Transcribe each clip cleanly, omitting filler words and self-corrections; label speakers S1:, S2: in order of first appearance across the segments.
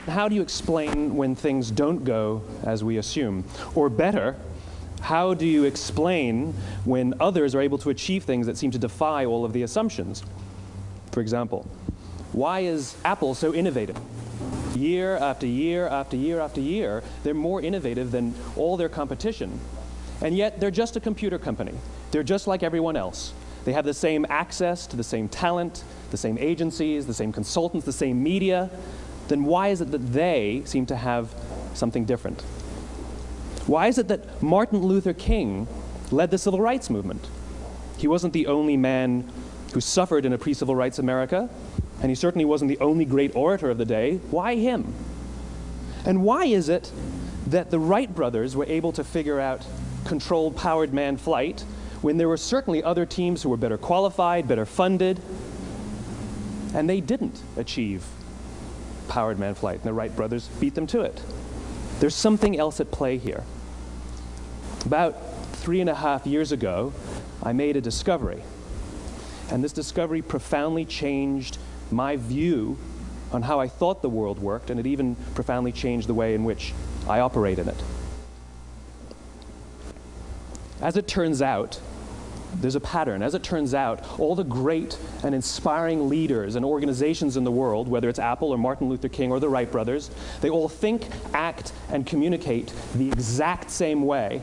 S1: how do you explain when things don't go as we assume? Or better, how do you explain when others are able to achieve things that seem to defy all of the assumptions? For example, why is Apple so innovative? Year after year after year after year, they're more innovative than all their competition. And yet, they're just a computer company. They're just like everyone else. They have the same access to the same talent, the same agencies, the same consultants, the same media. Then why is it that they seem to have something different? Why is it that Martin Luther King led the civil rights movement? He wasn't the only man who suffered in a pre-civil rights America, and he certainly wasn't the only great orator of the day. Why him? And why is it that the Wright brothers were able to figure out controlled powered manned flight when there were certainly other teams who were better qualified, better funded, and they didn't achieve powered manned flight, and the Wright brothers beat them to it? There's something else at play here. About 3.5 years ago, I made a discovery, and this discovery profoundly changed my view on how I thought the world worked, and it even profoundly changed the way in which I operate in it. As it turns out, there's a pattern. As it turns out, all the great and inspiring leaders and organizations in the world, whether it's Apple or Martin Luther King or the Wright brothers, they all think, act, and communicate the exact same way,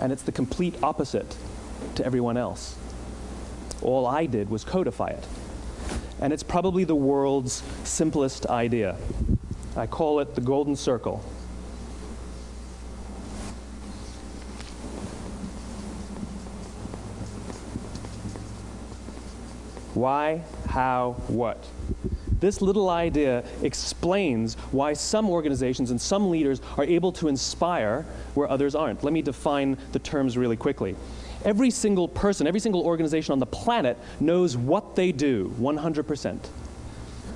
S1: and it's the complete opposite to everyone else. All I did was codify it. And it's probably the world's simplest idea. I call it the golden circle. Why, how, what? This little idea explains why some organizations and some leaders are able to inspire where others aren't. Let me define the terms really quickly. Every single person, every single organization on the planet knows what they do, 100%.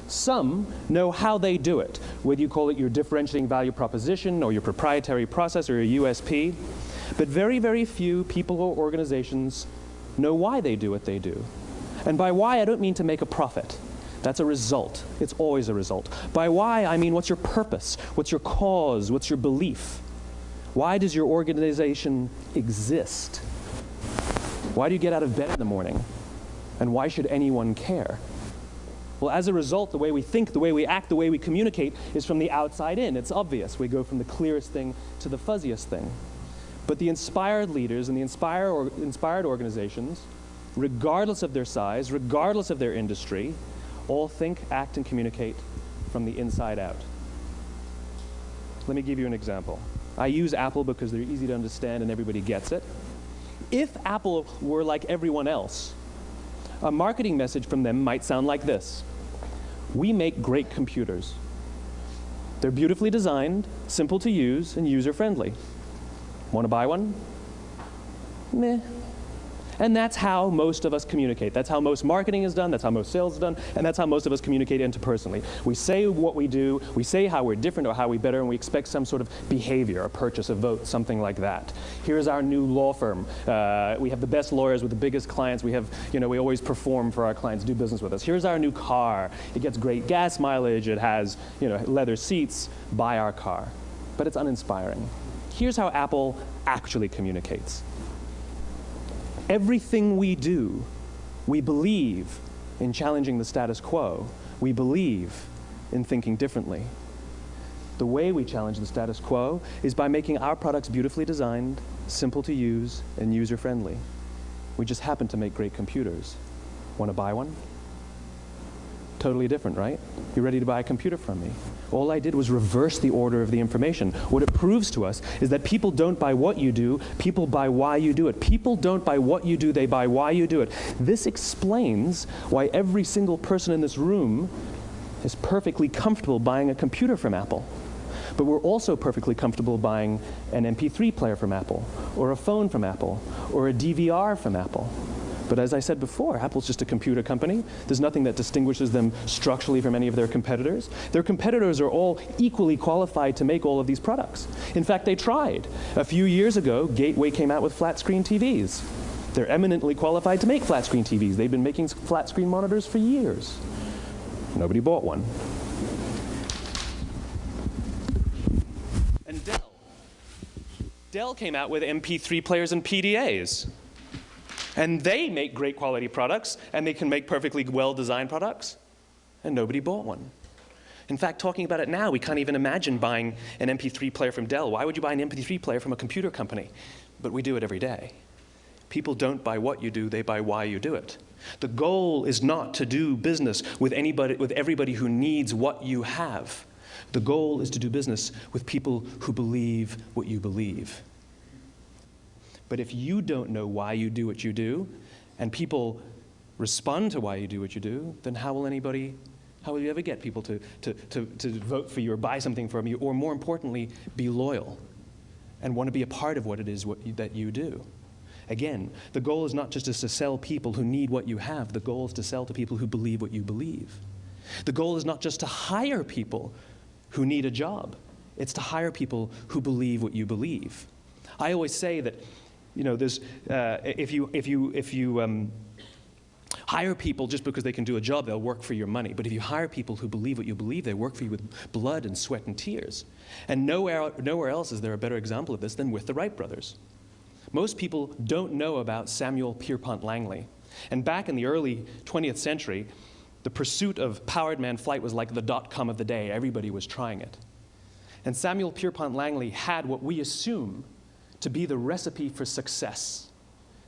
S1: Some know how they do it, whether you call it your differentiating value proposition or your proprietary process or your USP. But very, very few people or organizations know why they do what they do. And by why, I don't mean to make a profit. That's a result. It's always a result. By why, I mean what's your purpose? What's your cause? What's your belief? Why does your organization exist? Why do you get out of bed in the morning? And why should anyone care? Well, as a result, the way we think, the way we act, the way we communicate is from the outside in. It's obvious. We go from the clearest thing to the fuzziest thing. But the inspired leaders and the inspired organizations, regardless of their size, regardless of their industry, all think, act, and communicate from the inside out. Let me give you an example. I use Apple because they're easy to understand and everybody gets it. If Apple were like everyone else, a marketing message from them might sound like this. We make great computers. They're beautifully designed, simple to use, and user-friendly. Want to buy one? Meh. And that's how most of us communicate. That's how most marketing is done, that's how most sales is done, and that's how most of us communicate interpersonally. We say what we do, we say how we're different or how we're better, and we expect some sort of behavior, a purchase, a vote, something like that. Here's our new law firm. We have the best lawyers with the biggest clients. We have, we always perform for our clients, do business with us. Here's our new car. It gets great gas mileage. It has, leather seats. Buy our car. But it's uninspiring. Here's how Apple actually communicates. Everything we do, we believe in challenging the status quo. We believe in thinking differently. The way we challenge the status quo is by making our products beautifully designed, simple to use, and user-friendly. We just happen to make great computers. Want to buy one? Totally different, right? You're ready to buy a computer from me. All I did was reverse the order of the information. What it proves to us is that people don't buy what you do, people buy why you do it. People don't buy what you do, they buy why you do it. This explains why every single person in this room is perfectly comfortable buying a computer from Apple. But we're also perfectly comfortable buying an MP3 player from Apple, or a phone from Apple, or a DVR from Apple. But as I said before, Apple's just a computer company. There's nothing that distinguishes them structurally from any of their competitors. Their competitors are all equally qualified to make all of these products. In fact, they tried. A few years ago, Gateway came out with flat-screen TVs. They're eminently qualified to make flat-screen TVs. They've been making flat-screen monitors for years. Nobody bought one. Dell came out with MP3 players and PDAs. And they make great quality products, and they can make perfectly well-designed products, and nobody bought one. In fact, talking about it now, we can't even imagine buying an MP3 player from Dell. Why would you buy an MP3 player from a computer company? But we do it every day. People don't buy what you do, they buy why you do it. The goal is not to do business with everybody who needs what you have. The goal is to do business with people who believe what you believe. But if you don't know why you do what you do, and people respond to why you do what you do, then how will you ever get people to vote for you or buy something from you, or more importantly, be loyal and want to be a part of what it is that you do? Again, the goal is not just to sell people who need what you have. The goal is to sell to people who believe what you believe. The goal is not just to hire people who need a job. It's to hire people who believe what you believe. I always say that, there's, if you hire people just because they can do a job, they'll work for your money. But if you hire people who believe what you believe, they work for you with blood and sweat and tears. And nowhere else is there a better example of this than with the Wright brothers. Most people don't know about Samuel Pierpont Langley. And back in the early 20th century, the pursuit of powered man flight was like the dot-com of the day. Everybody was trying it. And Samuel Pierpont Langley had what we assume to be the recipe for success.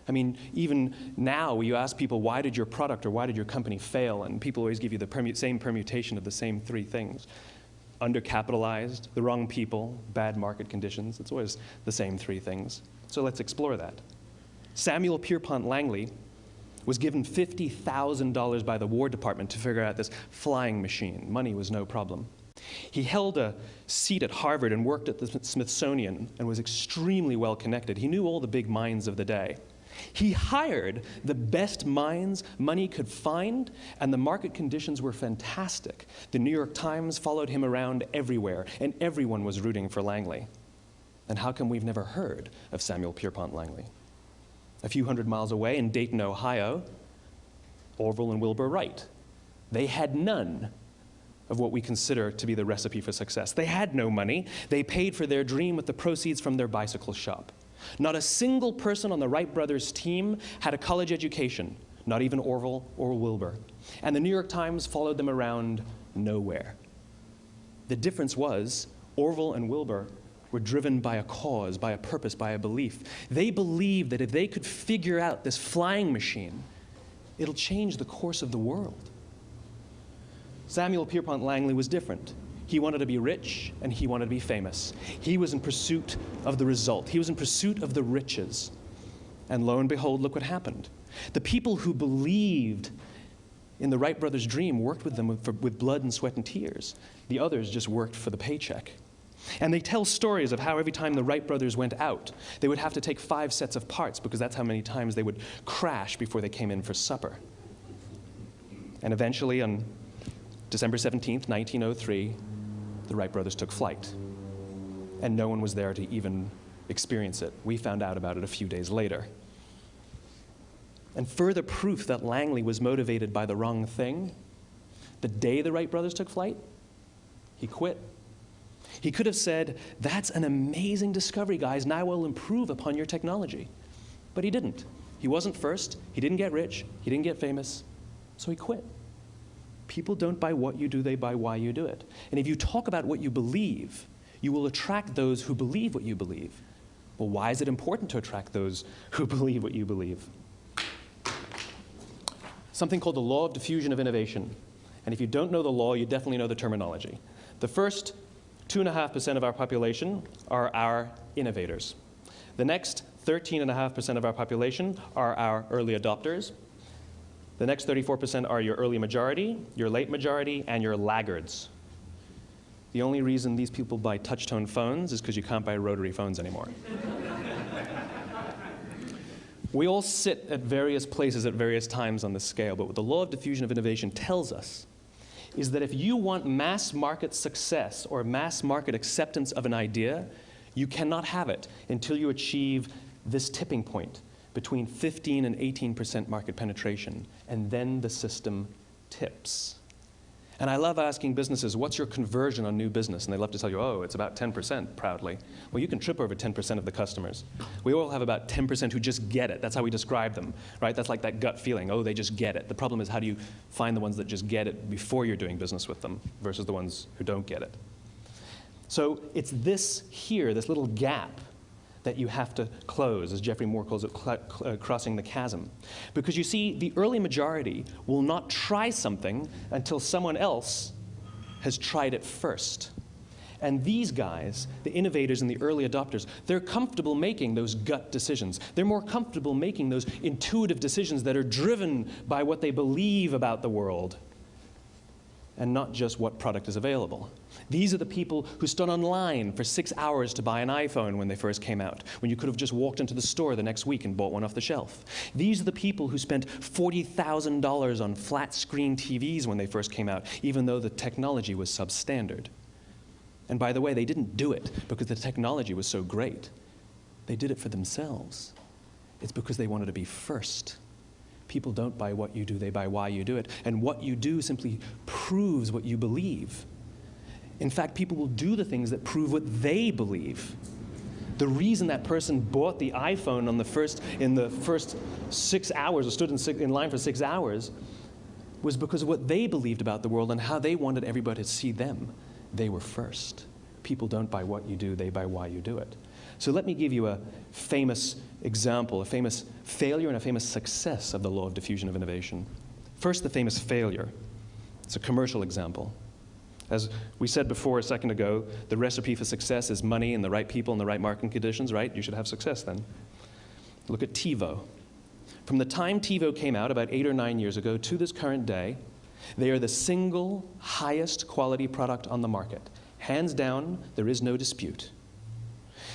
S1: I mean, even now, you ask people, why did your product or why did your company fail? And people always give you the same permutation of the same three things. Undercapitalized, the wrong people, bad market conditions. It's always the same three things. So let's explore that. Samuel Pierpont Langley was given $50,000 by the War Department to figure out this flying machine. Money was no problem. He held a seat at Harvard and worked at the Smithsonian and was extremely well connected. He knew all the big minds of the day. He hired the best minds money could find, and the market conditions were fantastic. The New York Times followed him around everywhere, and everyone was rooting for Langley. And how come we've never heard of Samuel Pierpont Langley? A few hundred miles away in Dayton, Ohio, Orville and Wilbur Wright. They had none of what we consider to be the recipe for success. They had no money. They paid for their dream with the proceeds from their bicycle shop. Not a single person on the Wright brothers' team had a college education, not even Orville or Wilbur. And the New York Times followed them around nowhere. The difference was Orville and Wilbur were driven by a cause, by a purpose, by a belief. They believed that if they could figure out this flying machine, it'll change the course of the world. Samuel Pierpont Langley was different. He wanted to be rich, and he wanted to be famous. He was in pursuit of the result. He was in pursuit of the riches. And lo and behold, look what happened. The people who believed in the Wright brothers' dream worked with them with blood and sweat and tears. The others just worked for the paycheck. And they tell stories of how every time the Wright brothers went out, they would have to take 5 sets of parts because that's how many times they would crash before they came in for supper. And eventually, on December 17th, 1903, the Wright brothers took flight. And no one was there to even experience it. We found out about it a few days later. And further proof that Langley was motivated by the wrong thing, the day the Wright brothers took flight, he quit. He could have said, "That's an amazing discovery, guys. Now we'll improve upon your technology." But he didn't. He wasn't first. He didn't get rich. He didn't get famous. So he quit. People don't buy what you do, they buy why you do it. And if you talk about what you believe, you will attract those who believe what you believe. Well, why is it important to attract those who believe what you believe? Something called the law of diffusion of innovation. And if you don't know the law, you definitely know the terminology. The first 2.5% of our population are our innovators. The next 13.5% of our population are our early adopters. The next 34% are your early majority, your late majority, and your laggards. The only reason these people buy touch-tone phones is because you can't buy rotary phones anymore. We all sit at various places at various times on the scale, but what the law of diffusion of innovation tells us is that if you want mass market success or mass market acceptance of an idea, you cannot have it until you achieve this tipping point between 15 and 18% market penetration, and then the system tips. And I love asking businesses, what's your conversion on new business? And they love to tell you, oh, it's about 10%, proudly. Well, you can trip over 10% of the customers. We all have about 10% who just get it. That's how we describe them, right? That's like that gut feeling, oh, they just get it. The problem is, how do you find the ones that just get it before you're doing business with them versus the ones who don't get it? So it's this here, this little gap, that you have to close, as Geoffrey Moore calls it, crossing the chasm. Because you see, the early majority will not try something until someone else has tried it first. And these guys, the innovators and the early adopters, they're comfortable making those gut decisions. They're more comfortable making those intuitive decisions that are driven by what they believe about the world, and not just what product is available. These are the people who stood online for 6 hours to buy an iPhone when they first came out, when you could have just walked into the store the next week and bought one off the shelf. These are the people who spent $40,000 on flat-screen TVs when they first came out, even though the technology was substandard. And by the way, they didn't do it because the technology was so great. They did it for themselves. It's because they wanted to be first. People don't buy what you do, they buy why you do it. And what you do simply proves what you believe. In fact, people will do the things that prove what they believe. The reason that person bought the iPhone in the first 6 hours, or stood in line for 6 hours, was because of what they believed about the world and how they wanted everybody to see them. They were first. People don't buy what you do, they buy why you do it. So let me give you a famous example, a famous failure and a famous success of the law of diffusion of innovation. First, the famous failure. It's a commercial example. As we said before a second ago, the recipe for success is money and the right people and the right marketing conditions, right? You should have success then. Look at TiVo. From the time TiVo came out about 8 or 9 years ago to this current day, they are the single highest quality product on the market. Hands down, there is no dispute.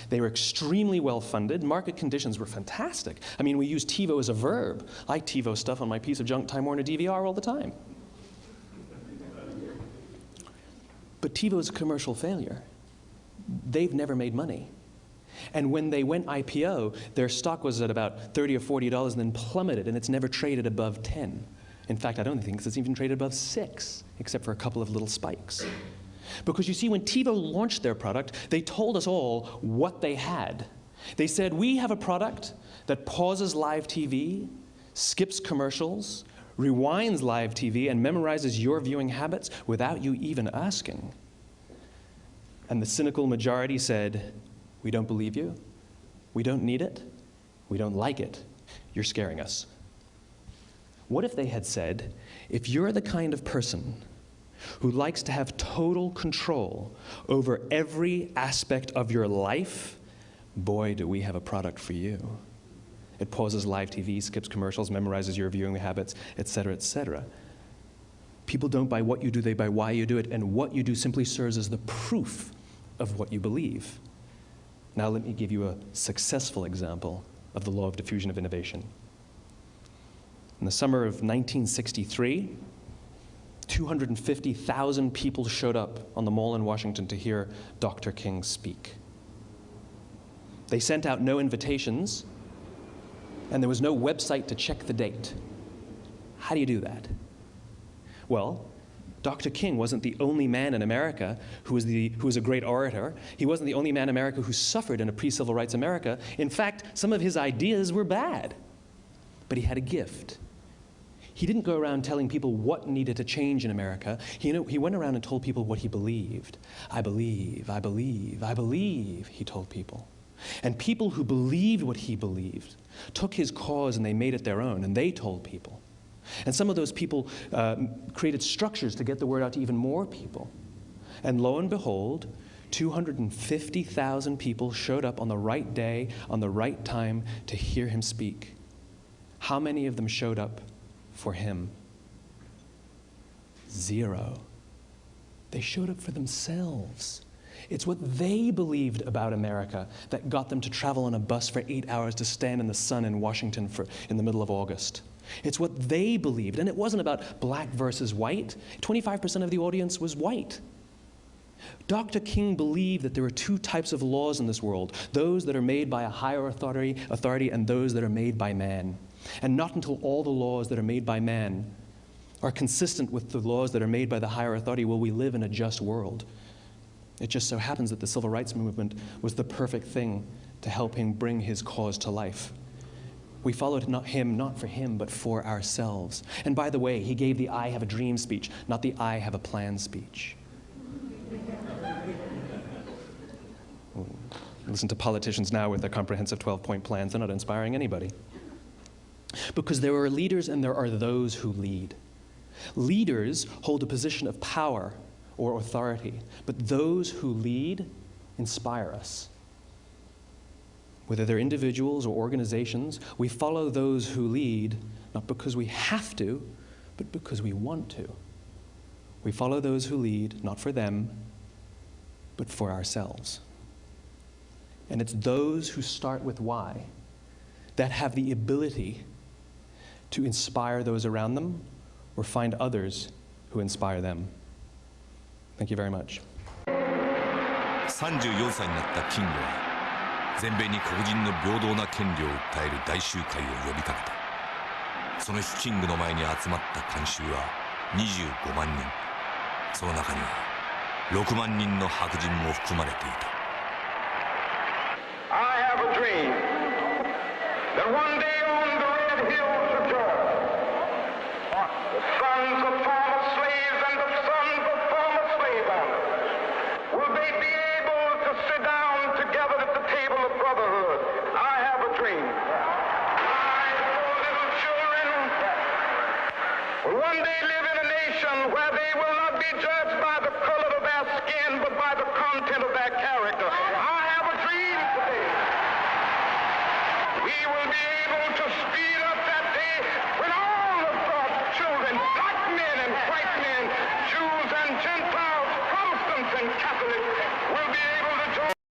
S1: They were extremely well funded. Market conditions were fantastic. I mean, we use TiVo as a verb. I TiVo stuff on my piece of junk Time Warner DVR all the time. But TiVo is a commercial failure. They've never made money. And when they went IPO, their stock was at about $30 or $40 and then plummeted, and it's never traded above 10. In fact, I don't think it's even traded above 6, except for a couple of little spikes. Because you see, when TiVo launched their product, they told us all what they had. They said, we have a product that pauses live TV, skips commercials, rewinds live TV, and memorizes your viewing habits without you even asking. And the cynical majority said, we don't believe you, we don't need it, we don't like it, you're scaring us. What if they had said, if you're the kind of person who likes to have total control over every aspect of your life, boy, do we have a product for you. It pauses live TV, skips commercials, memorizes your viewing habits, etc., etc. People don't buy what you do, they buy why you do it, and what you do simply serves as the proof of what you believe. Now let me give you a successful example of the law of diffusion of innovation. In the summer of 1963, 250,000 people showed up on the Mall in Washington to hear Dr. King speak. They sent out no invitations, and there was no website to check the date. How do you do that? Well, Dr. King wasn't the only man in America who was a great orator. He wasn't the only man in America who suffered in a pre-civil rights America. In fact, some of his ideas were bad, but he had a gift. He didn't go around telling people what needed to change in America. He went around and told people what he believed. I believe, I believe, I believe, he told people. And people who believed what he believed took his cause and they made it their own, and they told people. And some of those people created structures to get the word out to even more people. And lo and behold, 250,000 people showed up on the right day, on the right time to hear him speak. How many of them showed up for him? 0. They showed up for themselves. It's what they believed about America that got them to travel on a bus for 8 hours to stand in the sun in Washington in the middle of August. It's what they believed, and it wasn't about black versus white. 25% of the audience was white. Dr. King believed that there were 2 types of laws in this world, those that are made by a higher authority and those that are made by man. And not until all the laws that are made by man are consistent with the laws that are made by the higher authority, will we live in a just world? It just so happens that the civil rights movement was the perfect thing to help him bring his cause to life. We followed him not for him, but for ourselves. And by the way, he gave the I have a dream speech, not the I have a plan speech. Listen to politicians now with their comprehensive 12-point plans. They're not inspiring anybody. Because there are leaders and there are those who lead. Leaders hold a position of power or authority, but those who lead inspire us. Whether they're individuals or organizations, we follow those who lead not because we have to, but because we want to. We follow those who lead not for them, but for ourselves. And it's those who start with why that have the ability to inspire those around them or find others who inspire them. Thank you very much.
S2: 34歳になったキングは全米に黒人の平等な権利を訴える大集会を呼びかけた。その日キングの前に集まった観衆は25万人。その中には6万人の白人も含まれていた。
S3: I have a dream that one day on the red hills of Georgia, the sons of former slaves and the sons of former slave owners will they be able to sit down together at the table of brotherhood. I have a dream. My four little children will one day live in a nation where they will not be judged by the color of their skin, but by the content of their character. I have a dream today. We will be able to speed up that day when all of God's children, black men and white men, Jews and Gentiles, Protestants and Catholics,